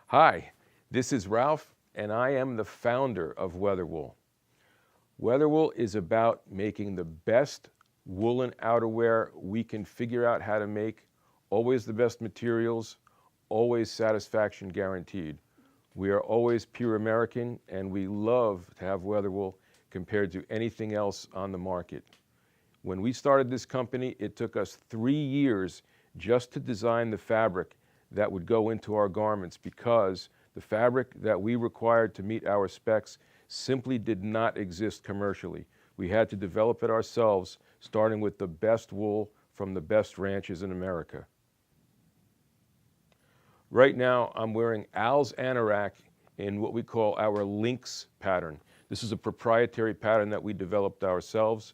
Hi, this is Ralph, and I am the founder of WeatherWool. WeatherWool is about making the best woolen outerwear we can figure out how to make, always the best materials, always satisfaction guaranteed. We are always pure American, and we love to have WeatherWool compared to anything else on the market. When we started this company, it took us 3 years just to design the fabric that would go into our garments because the fabric that we required to meet our specs simply did not exist commercially. We had to develop it ourselves, starting with the best wool from the best ranches in America. Right now, I'm wearing Al's Anorak in what we call our Lynx Pattern. This is a proprietary pattern that we developed ourselves.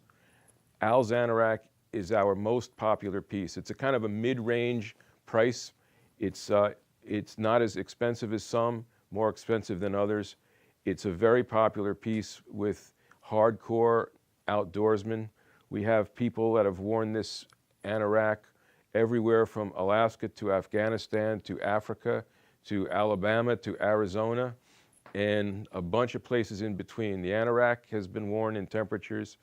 Al's Anorak is our most popular piece. It's a kind of a mid-range price. It's not as expensive as some, more expensive than others. It's a very popular piece with hardcore outdoorsmen. We have people that have worn this anorak everywhere from Alaska to Afghanistan to Africa to Alabama to Arizona and a bunch of places in between. The anorak has been worn in temperatures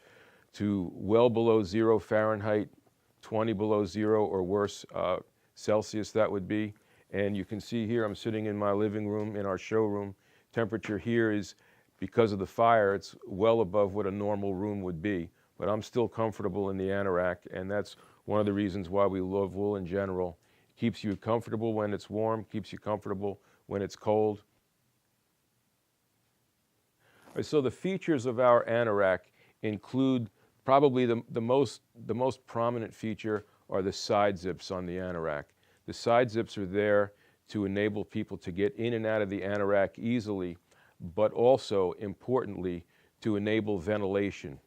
to well below 0 Fahrenheit, 20 below 0 or worse Celsius that would be. And you can see here I'm sitting in my living room in our showroom. Temperature here is, because of the fire, it's well above what a normal room would be. But I'm still comfortable in the anorak, and that's one of the reasons why we love wool in general. It keeps you comfortable when it's warm, keeps you comfortable when it's cold. All right, so the features of our anorak include probably the most prominent feature are the side zips on the anorak. The side zips are there to enable people to get in and out of the anorak easily, but also, importantly, to enable ventilation.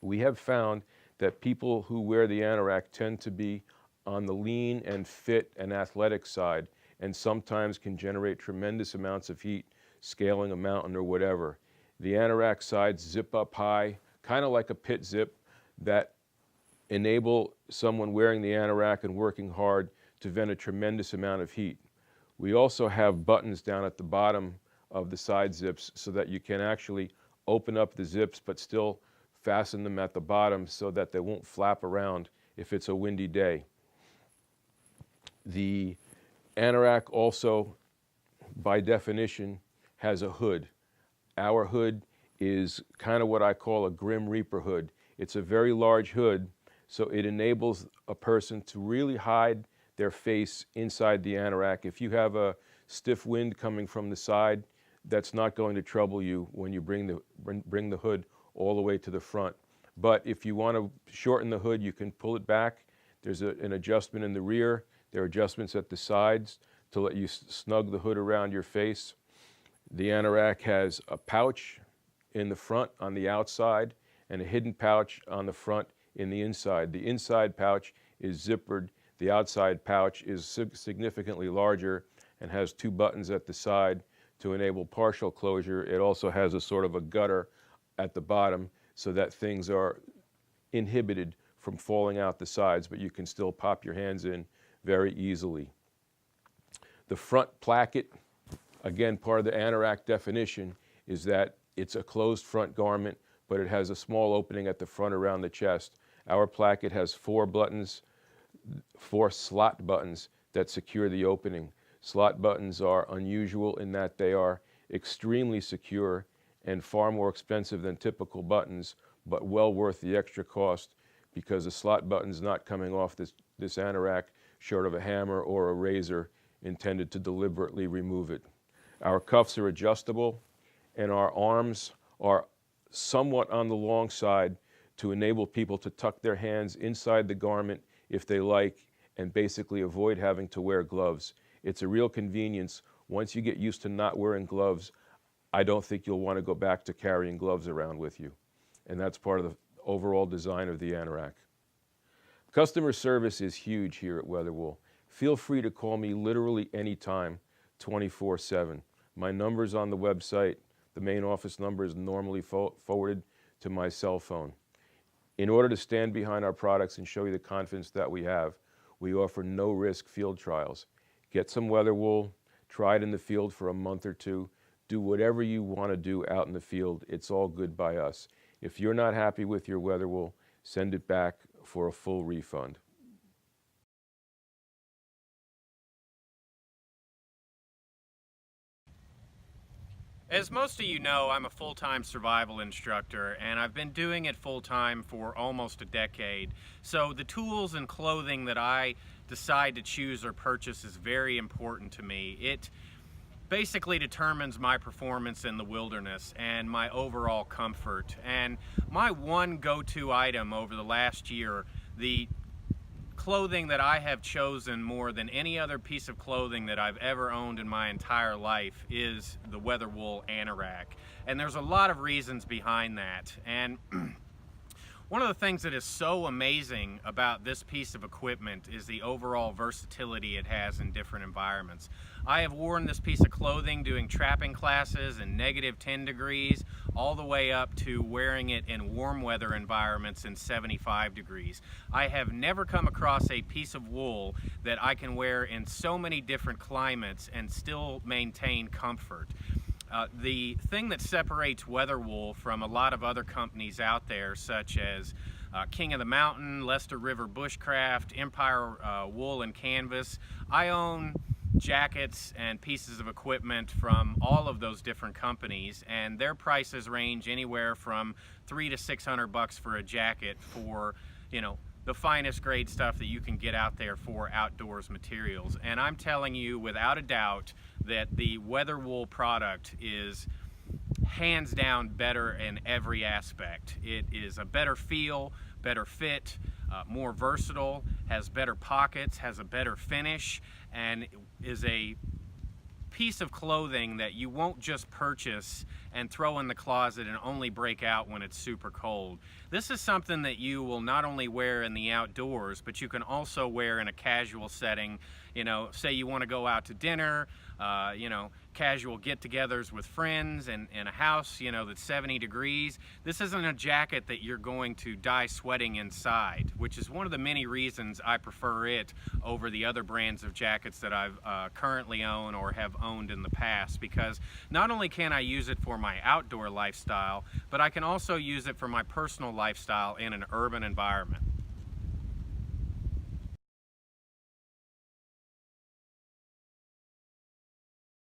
We have found that people who wear the anorak tend to be on the lean and fit and athletic side, and sometimes can generate tremendous amounts of heat scaling a mountain or whatever. The anorak sides zip up high, kind of like a pit zip, that enable someone wearing the anorak and working hard to vent a tremendous amount of heat. We also have buttons down at the bottom of the side zips so that you can actually open up the zips but still fasten them at the bottom so that they won't flap around if it's a windy day. The anorak also, by definition, has a hood. Our hood is kind of what I call a Grim Reaper hood. It's a very large hood, so it enables a person to really hide their face inside the anorak. If you have a stiff wind coming from the side, that's not going to trouble you when you bring the hood all the way to the front. But if you want to shorten the hood, you can pull it back. There's an adjustment in the rear. There are adjustments at the sides to let you snug the hood around your face. The anorak has a pouch in the front on the outside and a hidden pouch on the front in the inside. The inside pouch is zippered. The outside pouch is significantly larger and has 2 buttons at the side to enable partial closure. It also has a sort of a gutter at the bottom so that things are inhibited from falling out the sides, but you can still pop your hands in very easily. The front placket, again, part of the anorak definition, is that it's a closed front garment, but it has a small opening at the front around the chest. Our placket has 4 buttons, 4 slot buttons that secure the opening. Slot buttons are unusual in that they are extremely secure and far more expensive than typical buttons, but well worth the extra cost because the slot button's not coming off this anorak short of a hammer or a razor intended to deliberately remove it. Our cuffs are adjustable, and our arms are somewhat on the long side to enable people to tuck their hands inside the garment if they like, and basically avoid having to wear gloves. It's a real convenience. Once you get used to not wearing gloves, I don't think you'll want to go back to carrying gloves around with you. And that's part of the overall design of the anorak. Customer service is huge here at WeatherWool. Feel free to call me literally anytime, 24/7. My number's on the website. The main office number is normally forwarded to my cell phone. In order to stand behind our products and show you the confidence that we have, we offer no-risk field trials. Get some WeatherWool, Try it in the field for a month or two. Do whatever you want to do out in the field. It's all good by us. If you're not happy with your WeatherWool, send it back for a full refund. As most of you know, I'm a full-time survival instructor, and I've been doing it full-time for almost a decade. So the tools and clothing that I decide to choose or purchase is very important to me. It basically determines my performance in the wilderness and my overall comfort. And my one go-to item over the last year, the clothing that I have chosen more than any other piece of clothing that I've ever owned in my entire life, is the WeatherWool Anorak. And there's a lot of reasons behind that. And one of the things that is so amazing about this piece of equipment is the overall versatility it has in different environments. I have worn this piece of clothing doing trapping classes in -10 degrees, all the way up to wearing it in warm weather environments in 75 degrees. I have never come across a piece of wool that I can wear in so many different climates and still maintain comfort. The thing that separates WeatherWool from a lot of other companies out there, such as King of the Mountain, Leicester River Bushcraft, Empire Wool and Canvas, I own jackets and pieces of equipment from all of those different companies, and their prices range anywhere from $300 to $600 for a jacket for, you know, the finest grade stuff that you can get out there for outdoors materials. And I'm telling you without a doubt that the WeatherWool product is hands down better in every aspect. It is a better feel, better fit, more versatile, has better pockets, has a better finish, and is a piece of clothing that you won't just purchase and throw in the closet and only break out when it's super cold. This is something that you will not only wear in the outdoors, but you can also wear in a casual setting. You know, say you want to go out to dinner, you know, casual get-togethers with friends and in a house, you know, that's 70 degrees. This isn't a jacket that you're going to die sweating inside, which is one of the many reasons I prefer it over the other brands of jackets that I've currently own or have owned in the past, because not only can I use it for my outdoor lifestyle, but I can also use it for my personal lifestyle in an urban environment.